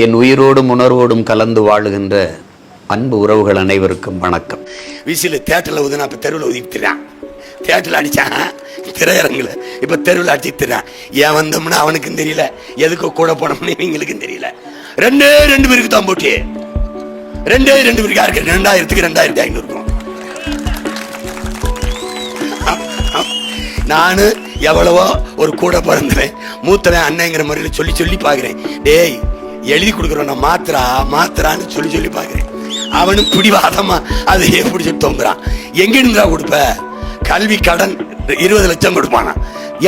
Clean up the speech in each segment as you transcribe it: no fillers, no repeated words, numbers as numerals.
என் உயிரோடும் உணர்வோடும் கலந்து வாழுகின்ற அன்பு உறவுகள் அனைவருக்கும் வணக்கம். விசில் தேட்டரில் ஊதுனா இப்போ தெருவில் ஊதிட்டுறான், தேட்டரில் அடித்தான் திரையரங்கில், இப்போ தெருவில் அடிச்சுட்டுறான். ஏன் வந்தோம்னா அவனுக்கும் தெரியல, எதுக்கோ கூட போனோம்னு இவங்களுக்கும் தெரியல. ரெண்டு பேருக்கு தான் போட்டி, ரெண்டு பேருக்கு யாருக்கு 2000க்கு 2500 இருக்கும். நானு எவ்வளவோ ஒரு கூட பிறந்தவன் மூத்தவன் அண்ணங்கிற முறையில் சொல்லி பார்க்குறேன். டேய் எழுதி கொடுக்குறோம் மாத்திரான்னு சொல்லி பார்க்குறேன். அவனும் பிடிவாதமா அதை பிடிச்சி தொங்குறான். எங்கிருந்தா கொடுப்ப? கல்வி கடன் 20 லட்சம் கொடுப்பானா?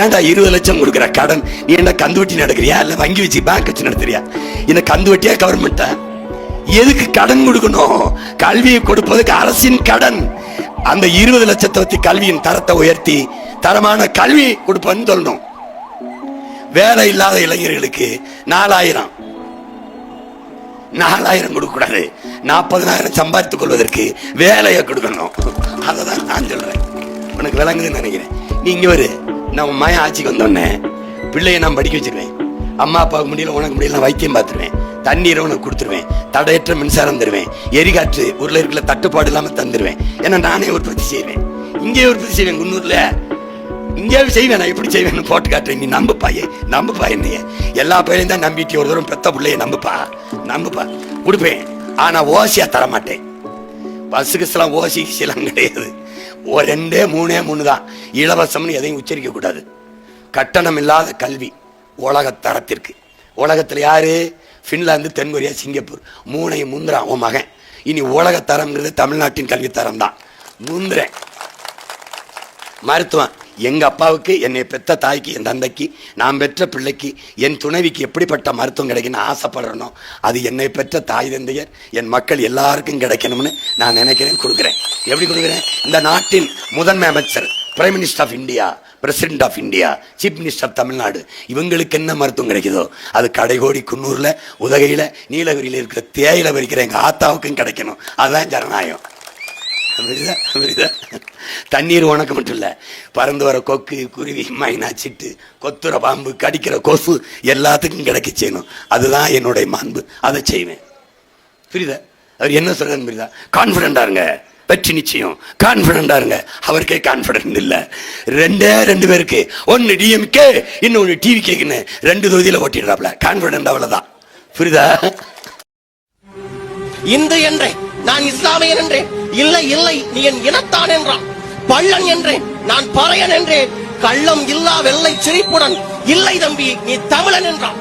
ஏன்டா 20 லட்சம் கொடுக்குற கடன்? நீ என்ன கந்து வட்டி நடக்கிறியா இல்லை வங்கி வச்சு பேங்க் வச்சு நடத்துறியா? இந்த கந்து வட்டியா கவர்மெண்ட்டா? எதுக்கு கடன் கொடுக்கணும்? கல்வியை கொடுப்பதுக்கு அரசின் கடன். அந்த 20 லட்சத்தை வச்சு கல்வியின் தரத்தை உயர்த்தி தரமான கல்வி கொடுப்பன்னு சொல்லணும். வேலை இல்லாத இளைஞர்களுக்கு 4000 கொடுக்க கூடாது, 40,000 சம்பாதித்துக் கொள்வதற்கு வேலையை கொடுக்கணும். அததான் நான் சொல்றேன். உனக்கு விளங்குதுன்னு நினைக்கிறேன். நீ இங்க வரு, நம்ம மயம் ஆட்சிக்கு வந்தோடனே பிள்ளைய நான் படிக்க வச்சிருவேன். அம்மா அப்பாவுக்கு முடியல, உனக்கு முடியல, வைத்தியம் பார்த்துருவேன், தண்ணீரை உனக்கு கொடுத்துருவேன், தடையற்ற மின்சாரம் தருவேன், எரிகாற்று ஊர்ல இருக்கிற தட்டுப்பாடு இல்லாம தந்துருவேன். ஏன்னா நானே உற்பத்தி செய்வேன், இங்கே உற்பத்தி செய்வேன். குன்னூர்ல இங்கே செய்வேன். நான் எப்படி செய்வேன்னு போட்டு காட்டுறேன். நீ நம்புப்பா என்னைய. எல்லா பையனையும் தான் நம்பிட்டு ஒரு தூரம் பெத்த பிள்ளைய நம்புப்பா கொடுப்பேன். ஆனா ஓசியா தரமாட்டேன். பஸ்ஸுக்கு ஓசிலாம் கிடையாது. 2, 3 தான் இலவசம்னு எதையும் உச்சரிக்க கூடாது. கட்டணம் இல்லாத கல்வி உலக தரத்திற்கு. உலகத்துல யாரு? பின்லாந்து, தென்கொரியா, சிங்கப்பூர் 3ஐயும் முந்திரான் உன் மகன். இனி உலக தரம்ங்கிறது தமிழ்நாட்டின் கல்வி தரம் தான். முந்திரேன். மருத்துவம் எங்க அப்பாவுக்கு, என்னை பெற்ற தாய்க்கு, என் தந்தைக்கு, நான் பெற்ற பிள்ளைக்கு, என் துணைவிக்கு எப்படிப்பட்ட மருத்துவம் கிடைக்குன்னு ஆசைப்படுறனோ அது என்னை பெற்ற தாய் தந்தையர், என் மக்கள் எல்லாருக்கும் கிடைக்கணும்னு நான் நினைக்கிறேன், கொடுக்குறேன். எப்படி கொடுக்குறேன்? இந்த நாட்டின் முதன்மை அமைச்சர், prime minister of India, president of India, chief minister of Tamil Nadu, இவங்களுக்கு என்ன மருத்துவம் கிடைக்குதோ அது கடைகோடி, குன்னூர்ல, உதகையில, நீலகிரியில இருக்கிற தேயிலை பறிக்கிற எங்க ஆத்தாவுக்கும் கிடைக்கணும். அதுதான் ஜனநாயகம். தண்ணீர் உனக்கு மட்டும் இல்ல, பறந்து வர கொக்கு, குருவி, மைனா, சிட்டு, கொத்துற பாம்பு, கடிக்கிற கொசு எல்லாத்துக்கும் கிடைக்க செய்யணும். அதுதான் என்னுடைய மாண்பு. அதை செய்வேன். புரியுதா? அவர் என்ன சொல்றாரு புரியுதா? கான்பிடண்டா இருங்க, வெற்றி நிச்சயம். கான்பிடண்டா இருங்க. அவருக்கே கான்பிடன்ட் இல்ல. 2 பேருக்கு, ஒன்னு டிஎம்கே, இன்னொன்னு டிவி கேக்குன்னு 2 தொகுதியில ஓட்டிடுறாப்ல. கான்பிடன்ட் அவ்வளவுதான். புரியுதா? இந்து என்றேன், நான் இஸ்லாமியன் என்றேன். இல்லை நீ என் இனத்தான் என்றான். பள்ளன் என்றேன், நான் பறையன் என்றேன். கள்ளம் இல்லா வெள்ளை சிரிப்புடன் இல்லை தம்பி நீ தமிழன் என்றான்.